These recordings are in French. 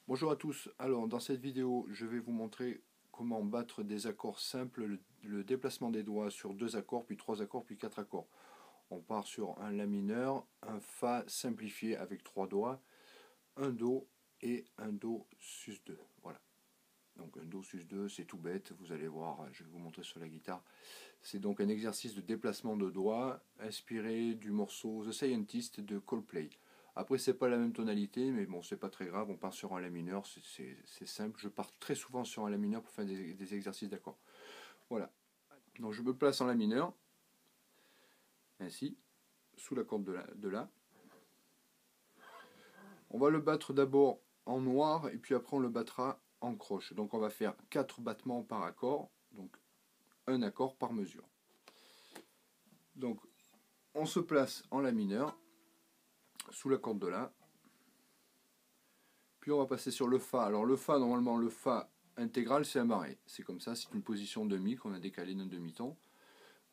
Bonjour à tous, alors dans cette vidéo je vais vous montrer comment battre des accords simples, le déplacement des doigts sur deux accords, puis trois accords, puis quatre accords. On part sur un La mineur, un Fa simplifié avec trois doigts, un Do et un Do sus2. Voilà. Donc un Do sus2, c'est tout bête, vous allez voir, je vais vous montrer sur la guitare. C'est donc un exercice de déplacement de doigts inspiré du morceau The Scientist de Coldplay. Après, c'est pas la même tonalité, mais bon, c'est pas très grave. On part sur un La mineur, c'est simple. Je pars très souvent sur un La mineur pour faire des exercices d'accords. Voilà. Donc je me place en La mineur, ainsi, sous la corde de La. On va le battre d'abord en noir, et puis après on le battra en croche. Donc on va faire 4 battements par accord, donc un accord par mesure. Donc on se place en La mineur, sous la corde de La. Puis on va passer sur le Fa. Alors le Fa, normalement le Fa intégral c'est un barré. C'est comme ça, c'est une position demi qu'on a décalé d'un demi-ton.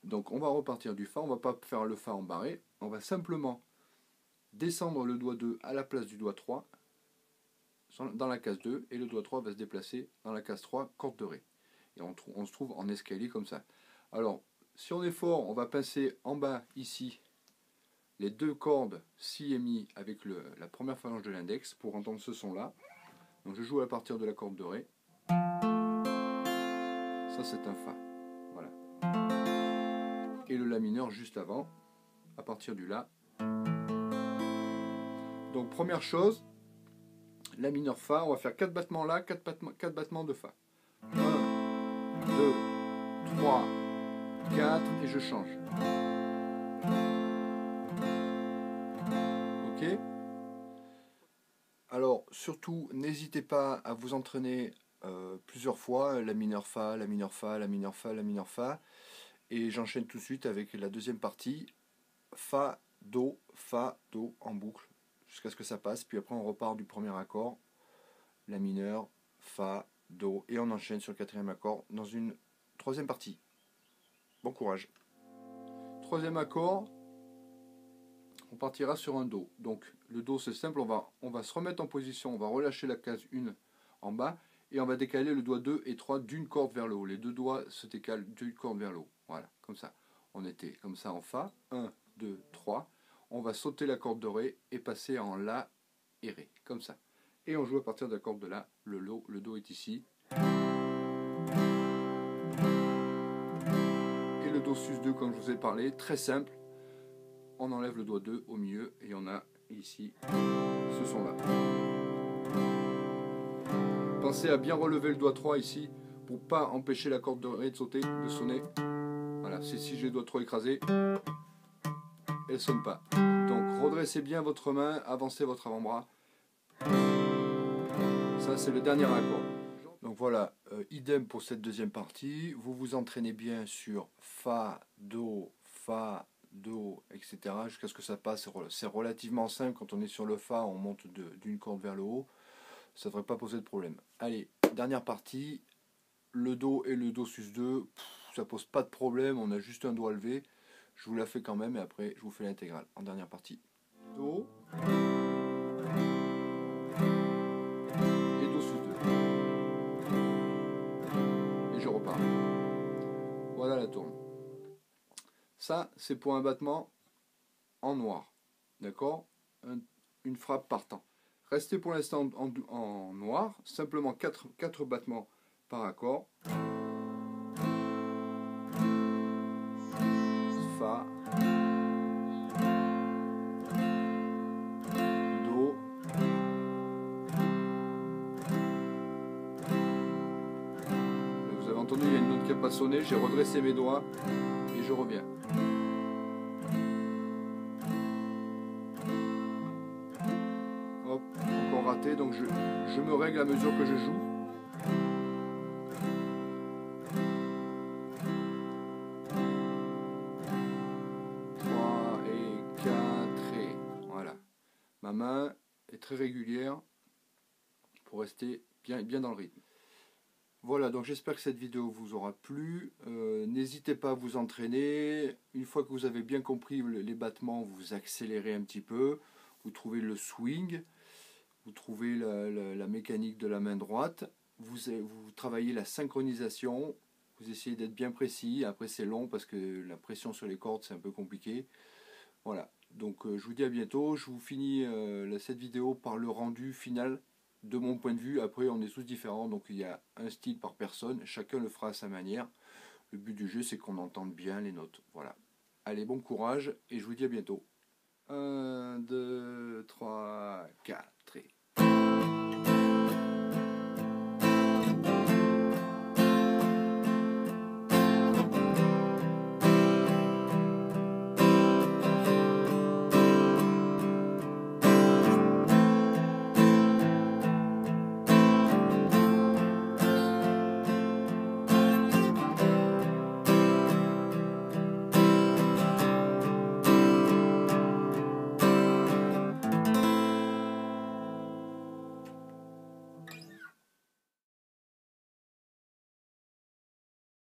Donc on va repartir du Fa, on ne va pas faire le Fa en barré. On va simplement descendre le doigt 2 à la place du doigt 3 dans la case 2 et le doigt 3 va se déplacer dans la case 3, corde de Ré. Et on se trouve en escalier comme ça. Alors si on est fort, on va pincer en bas ici les deux cordes Si et Mi avec la première phalange de l'index pour entendre ce son là. Donc je joue à partir de la corde de Ré. Ça c'est un Fa. Voilà. Et le La mineur juste avant, à partir du La. Donc première chose, La mineur Fa, on va faire 4 battements La, 4 battements de Fa. 1, 2, 3, 4 et je change. Ok? Alors surtout, n'hésitez pas à vous entraîner plusieurs fois, La mineur Fa, La mineur Fa, La mineur Fa, La mineur Fa. Et j'enchaîne tout de suite avec la deuxième partie, Fa, Do en boucle, jusqu'à ce que ça passe. Puis après on repart du premier accord, La mineur, Fa, Do, et on enchaîne sur le quatrième accord dans une troisième partie. Bon courage. Troisième accord, on partira sur un Do. Donc le Do c'est simple, on va se remettre en position, on va relâcher la case 1 en bas, et on va décaler le doigt 2 et 3 d'une corde vers le haut. Les deux doigts se décalent d'une corde vers le haut. Voilà, comme ça. On était comme ça en Fa, 1, 2, 3. On va sauter la corde de Ré et passer en La et Ré, comme ça. Et on joue à partir de la corde de La, le Do est ici. Et le Do sus2, comme je vous ai parlé, très simple. On enlève le doigt 2 au milieu et on a ici ce son là. Pensez à bien relever le doigt 3 ici pour pas empêcher la corde de Ré de sauter, de sonner. Voilà, c'est si j'ai le doigt trop écrasé, elle ne sonne pas. Donc redressez bien votre main, avancez votre avant-bras. Ça c'est le dernier accord. Donc voilà, idem pour cette deuxième partie. Vous vous entraînez bien sur Fa, Do, etc. jusqu'à ce que ça passe. C'est relativement simple. Quand on est sur le Fa, on monte d'une corde vers le haut. Ça ne devrait pas poser de problème. Allez, dernière partie. Le Do et le Do sus2, ça pose pas de problème. On a juste un doigt levé. Je vous la fais quand même et après je vous fais l'intégrale en dernière partie. Do et Do sus2. Et je repars. Voilà la tourne. Ça, c'est pour un battement en noir. D'accord? Une frappe par temps. Restez pour l'instant en noir. Simplement 4 battements par accord. Fa. Do. Vous avez entendu, il y a une note qui n'a pas sonné. J'ai redressé mes doigts et je reviens. Hop, encore raté, donc je me règle à mesure que je joue. Et 4 et voilà. Ma main est très régulière pour rester bien dans le rythme. Voilà, donc j'espère que cette vidéo vous aura plu. N'hésitez pas à vous entraîner. Une fois que vous avez bien compris les battements, vous accélérez un petit peu. Vous trouvez le swing. vous trouvez la mécanique de la main droite, vous travaillez la synchronisation, vous essayez d'être bien précis, après c'est long parce que la pression sur les cordes c'est un peu compliqué. Voilà, donc je vous dis à bientôt, je vous finis cette vidéo par le rendu final de mon point de vue. Après on est tous différents, donc il y a un style par personne, chacun le fera à sa manière. Le but du jeu c'est qu'on entende bien les notes. Voilà. Allez, bon courage et je vous dis à bientôt. 1, 2, 3, 4.